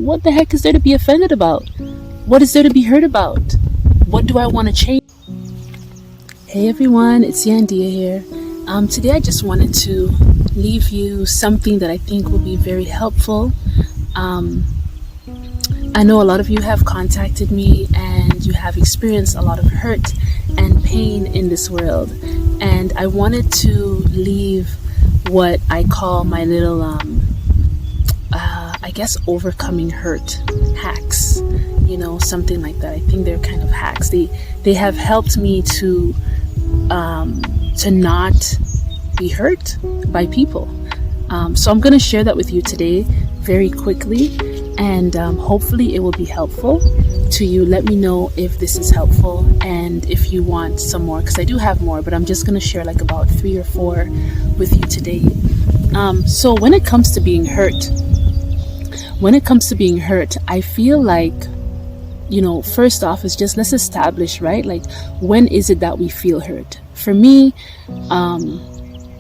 What the heck is there to be offended about? What is there to be hurt about? What do I want to change? Hey everyone, it's Yandia here. Today I just wanted to leave you something that I think will be very helpful. I know a lot of you have contacted me and you have experienced a lot of hurt and pain in this world. And I wanted to leave what I call my little, I guess, overcoming hurt hacks, something like that. I think they're kind of hacks. They have helped me to not be hurt by people. So I'm going to share that with you today very quickly, and hopefully it will be helpful to you. Let me know if this is helpful and if you want some more, because I do have more, but I'm just going to share like about 3 or 4 with you today. So when it comes to being hurt, I feel like, first off is just, let's establish, right? Like, when is it that we feel hurt? For me,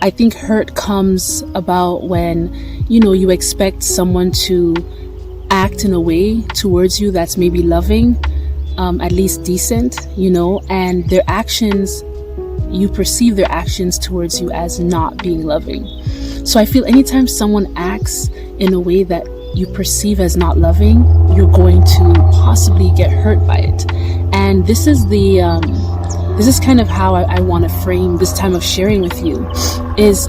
I think hurt comes about when, you expect someone to act in a way towards you that's maybe loving, at least decent, and their actions, you perceive their actions towards you as not being loving. So I feel anytime someone acts in a way that you perceive as not loving, you're going to possibly get hurt by it. And this is kind of how I want to frame this time of sharing with you. Is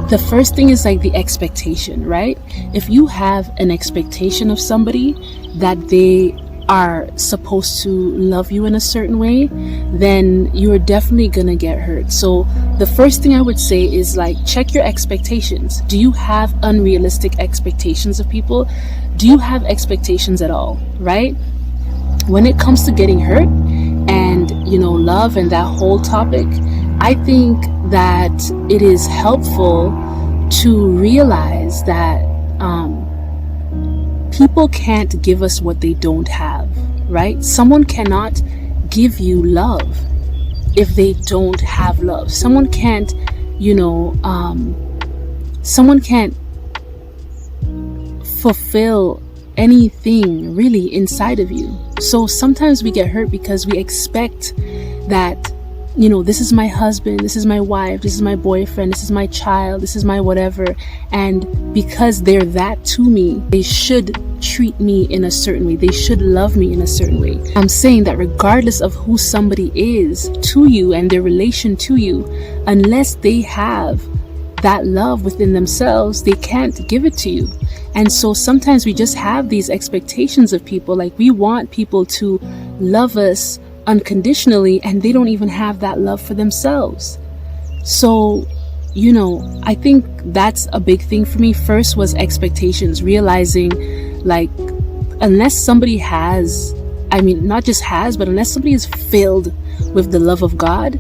the first thing is like the expectation, right? If you have an expectation of somebody that they are supposed to love you in a certain way, then you're definitely gonna get hurt. So the first thing I would say is like, check your expectations. Do you have unrealistic expectations of people? Do you have expectations at all, right? When it comes to getting hurt and, love and that whole topic, I think that it is helpful to realize that people can't give us what they don't have, right? Someone cannot give you love if they don't have love. Someone can't, someone can't fulfill anything really inside of you. So sometimes we get hurt because we expect that, this is my husband, this is my wife, this is my boyfriend, this is my child, this is my whatever. And because they're that to me, they should treat me in a certain way. They should love me in a certain way. I'm saying that regardless of who somebody is to you and their relation to you, unless they have that love within themselves, they can't give it to you. And so sometimes we just have these expectations of people, like we want people to love us unconditionally, and they don't even have that love for themselves. So, I think that's a big thing for me. First was expectations, realizing like, unless somebody has, not just has, but unless somebody is filled with the love of God,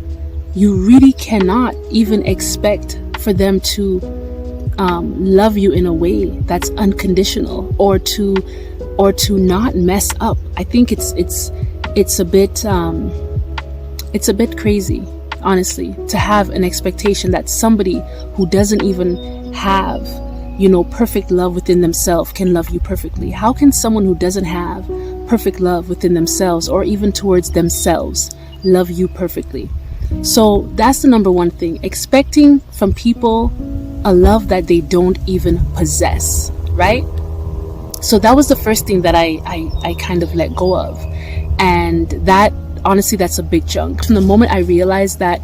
you really cannot even expect for them to love you in a way that's unconditional, or to not mess up. I think it's a bit crazy, honestly, to have an expectation that somebody who doesn't even have, perfect love within themselves can love you perfectly. How can someone who doesn't have perfect love within themselves or even towards themselves love you perfectly? So that's the number one thing, expecting from people a love that they don't even possess, right? So that was the first thing that I kind of let go of. And that, honestly, that's a big chunk. From the moment I realized that,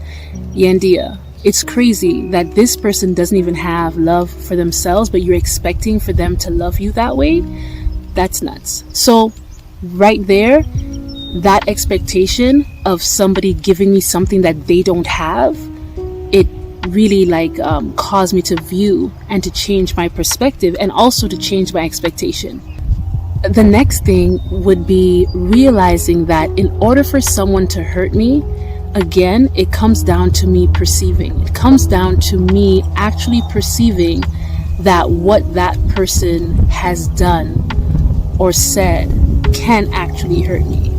Yandia, it's crazy that this person doesn't even have love for themselves, but you're expecting for them to love you that way, that's nuts. So right there, that expectation of somebody giving me something that they don't have, it really caused me to view and to change my perspective, and also to change my expectation. The next thing would be realizing that in order for someone to hurt me, again, it comes down to me perceiving. It comes down to me actually perceiving that what that person has done or said can actually hurt me.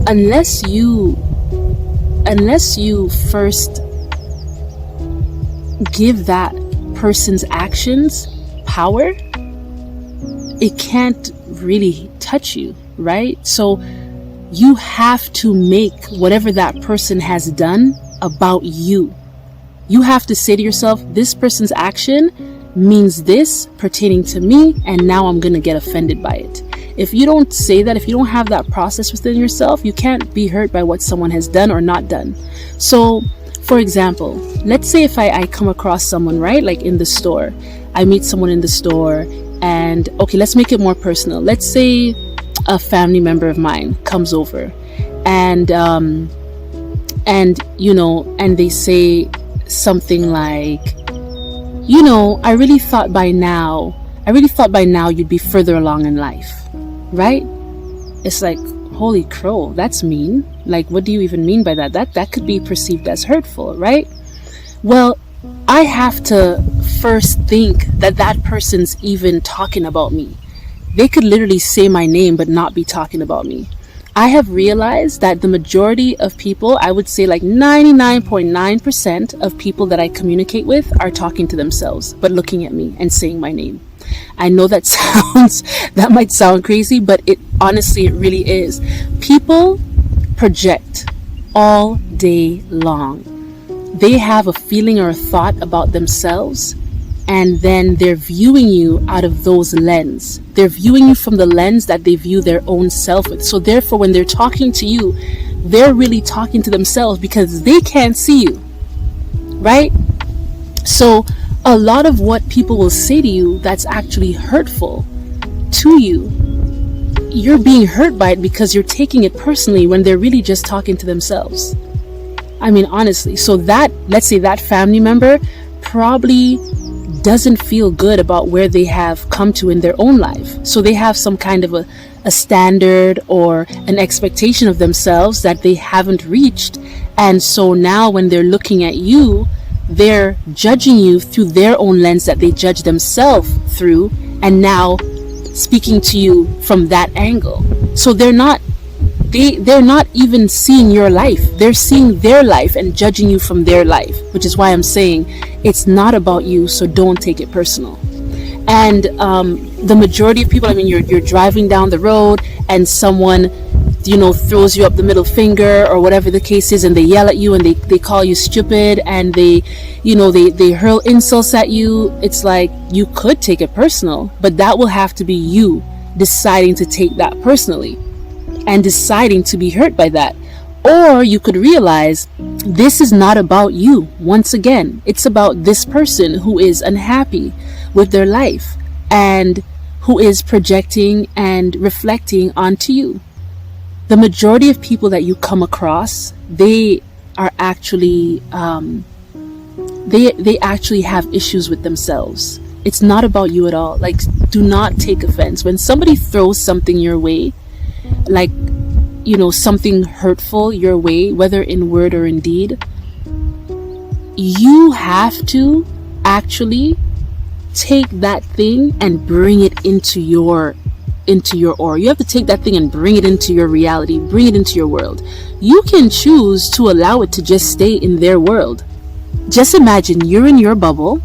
Unless you first give that person's actions power, it can't really touch you, right? So you have to make whatever that person has done about you. You have to say to yourself, this person's action means this pertaining to me, and now I'm going to get offended by it. If you don't say that, if you don't have that process within yourself, you can't be hurt by what someone has done or not done. So, for example, let's say if I come across someone, right, like in the store, I meet someone in the store, and okay, let's make it more personal. Let's say a family member of mine comes over, and you know, and they say something like, you know, I really thought by now you'd be further along in life, right? It's like, holy crow, that's mean. Like, what do you even mean by that? That could be perceived as hurtful, right? Well, I have to first think that that person's even talking about me. They could literally say my name but not be talking about me. I have realized that the majority of people, I would say like 99.9% of people that I communicate with are talking to themselves, but looking at me and saying my name. I know that that might sound crazy, but it really is. People project all day long. They have a feeling or a thought about themselves, and then they're viewing you out of those lens. They're viewing you from the lens that they view their own self with. So therefore, when they're talking to you, they're really talking to themselves because they can't see you, right? So a lot of what people will say to you that's actually hurtful to you, you're being hurt by it because you're taking it personally when they're really just talking to themselves. I mean, honestly. So that, let's say that family member probably doesn't feel good about where they have come to in their own life. So they have some kind of a standard or an expectation of themselves that they haven't reached. And so now when they're looking at you, they're judging you through their own lens that they judge themselves through, and now speaking to you from that angle. So they're not even seeing your life. They're seeing their life and judging you from their life, which is why I'm saying it's not about you, so don't take it personal. And the majority of people, I mean, you're driving down the road and someone, you know, throws you up the middle finger or whatever the case is, and they yell at you and they call you stupid, and they hurl insults at you. It's like, you could take it personal, but that will have to be you deciding to take that personally and deciding to be hurt by that. Or you could realize this is not about you. Once again, it's about this person who is unhappy with their life and who is projecting and reflecting onto you. The majority of people that you come across, they are actually they actually have issues with themselves. It's not about you at all. Like, do not take offense when somebody throws something your way, like, you know, something hurtful your way, whether in word or in deed. You have to actually take that thing and bring it into your aura. You have to take that thing and bring it into your reality, bring it into your world. You can choose to allow it to just stay in their world. Just imagine you're in your bubble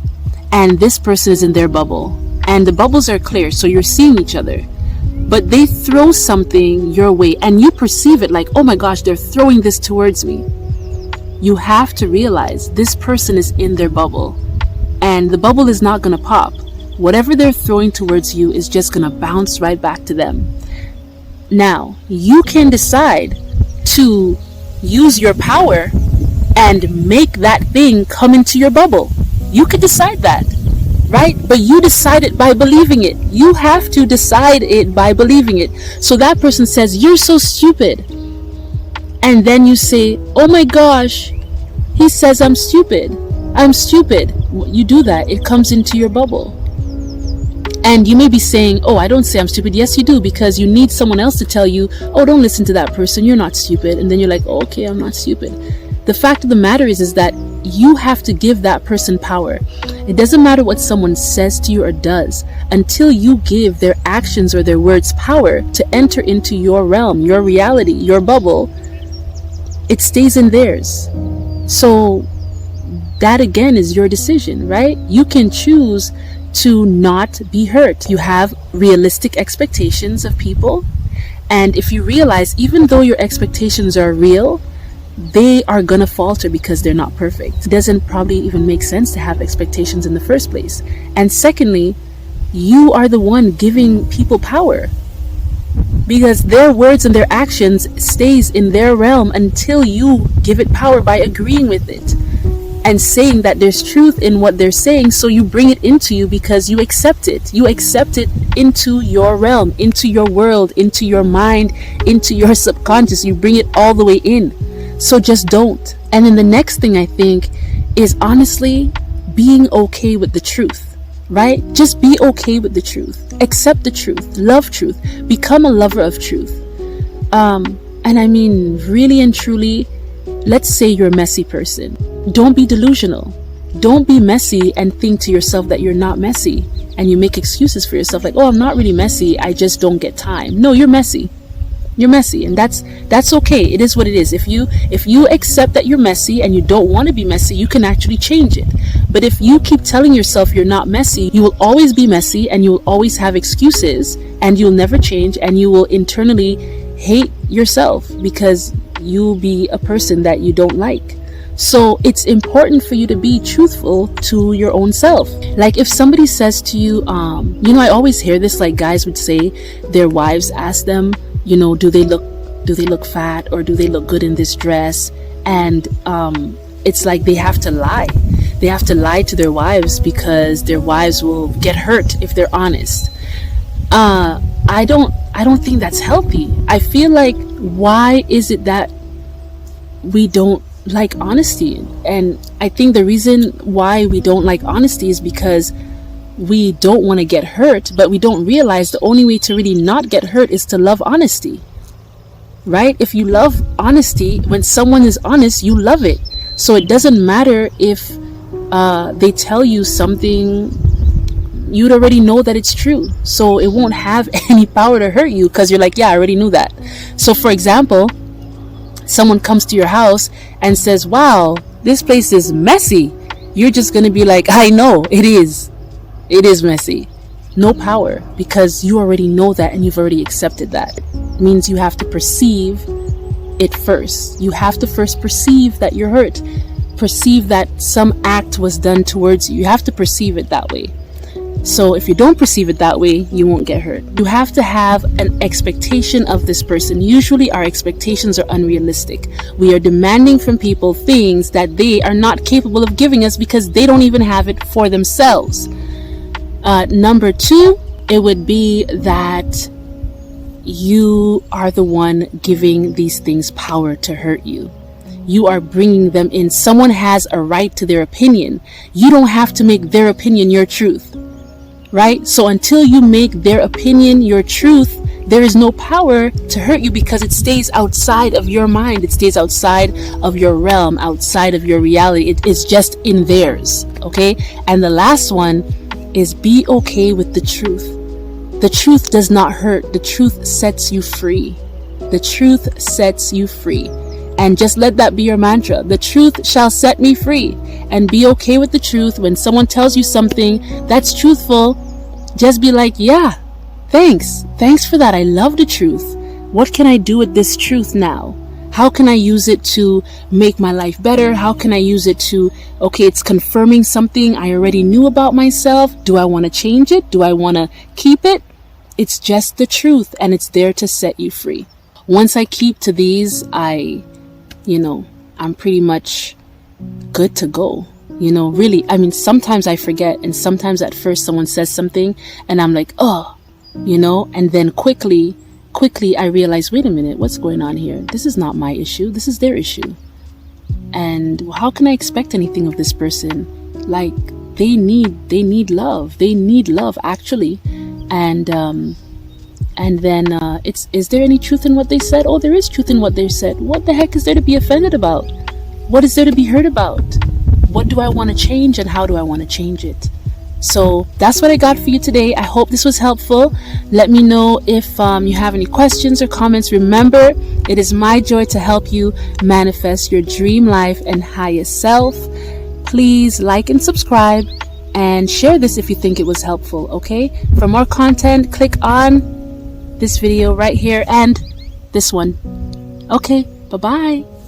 and this person is in their bubble, and the bubbles are clear, so you're seeing each other. But they throw something your way and you perceive it like, oh my gosh, they're throwing this towards me. You have to realize this person is in their bubble, and the bubble is not going to pop. Whatever they're throwing towards you is just going to bounce right back to them. Now, you can decide to use your power and make that thing come into your bubble. You could decide that, right? But you decide it by believing it. You have to decide it by believing it. So that person says, you're so stupid. And then you say, oh my gosh, he says I'm stupid. I'm stupid. You do that. It comes into your bubble. And you may be saying, oh, I don't say I'm stupid. Yes, you do, because you need someone else to tell you, oh, don't listen to that person. You're not stupid. And then you're like, oh, okay, I'm not stupid. The fact of the matter is that you have to give that person power. It doesn't matter what someone says to you or does until you give their actions or their words power to enter into your realm, your reality, your bubble. It stays in theirs. So that again is your decision, right? You can choose to not be hurt. You have realistic expectations of people. And if you realize, even though your expectations are real, they are gonna falter because they're not perfect. It doesn't probably even make sense to have expectations in the first place. And secondly, you are the one giving people power, because their words and their actions stays in their realm until you give it power by agreeing with it and saying that there's truth in what they're saying. So you bring it into you because you accept it. You accept it into your realm, into your world, into your mind, into your subconscious. You bring it all the way in. So just don't. And then the next thing I think is honestly being okay with the truth, right? Just be okay with the truth. Accept the truth. Love truth. Become a lover of truth. And I mean, really and truly, let's say you're a messy person. Don't be delusional. Don't be messy and think to yourself that you're not messy. And you make excuses for yourself like, oh, I'm not really messy. I just don't get time. No, you're messy. You're messy, and that's okay. It is what it is. If you accept that you're messy and you don't want to be messy, you can actually change it. But if you keep telling yourself you're not messy, you will always be messy and you will always have excuses and you'll never change, and you will internally hate yourself because you'll be a person that you don't like. So it's important for you to be truthful to your own self. Like if somebody says to you, I always hear this, like guys would say their wives ask them, do they look fat, or do they look good in this dress? And it's like they have to lie. They have to lie to their wives because their wives will get hurt if they're honest. I don't think that's healthy. I feel like, why is it that we don't like honesty? And I think the reason why we don't like honesty is because we don't want to get hurt, but we don't realize the only way to really not get hurt is to love honesty, right? If you love honesty, when someone is honest, you love it. So it doesn't matter if they tell you something, you'd already know that it's true. So it won't have any power to hurt you because you're like, yeah, I already knew that. So for example, someone comes to your house and says, wow, this place is messy. You're just going to be like, I know it is. It is messy. No power, because you already know that and you've already accepted that. It means you have to perceive it first. You have to first perceive that you're hurt. Perceive that some act was done towards you. You have to perceive it that way. So if you don't perceive it that way, you won't get hurt. You have to have an expectation of this person. Usually our expectations are unrealistic. We are demanding from people things that they are not capable of giving us because they don't even have it for themselves. Number two, it would be that you are the one giving these things power to hurt you. You are bringing them in. Someone has a right to their opinion. You don't have to make their opinion your truth, right? So until you make their opinion your truth, there is no power to hurt you because it stays outside of your mind. It stays outside of your realm, outside of your reality. It is just in theirs, okay? And the last one is be okay with the truth. The truth does not hurt. The truth sets you free. The truth sets you free. And just let that be your mantra. The truth shall set me free. And be okay with the truth. When someone tells you something that's truthful, just be like, yeah, thanks. Thanks for that. I love the truth. What can I do with this truth now? How can I use it to make my life better? How can I use it to, okay, it's confirming something I already knew about myself. Do I want to change it? Do I want to keep it? It's just the truth, and it's there to set you free. Once I keep to these, I'm pretty much good to go. Really, I mean, sometimes I forget, and sometimes at first someone says something and I'm like, oh, and then quickly I realize, wait a minute, what's going on here? This is not my issue. This is their issue. And how can I expect anything of this person? Like, they need love. They need love, actually. And then is there any truth in what they said? Oh, there is truth in what they said. What the heck is there to be offended about? What is there to be hurt about? What do I want to change, and how do I want to change it? So that's what I got for you today. I hope this was helpful. Let me know if you have any questions or comments. Remember, it is my joy to help you manifest your dream life and highest self. Please like and subscribe, and share this if you think it was helpful, okay? For more content, click on this video right here and this one. Okay, bye-bye.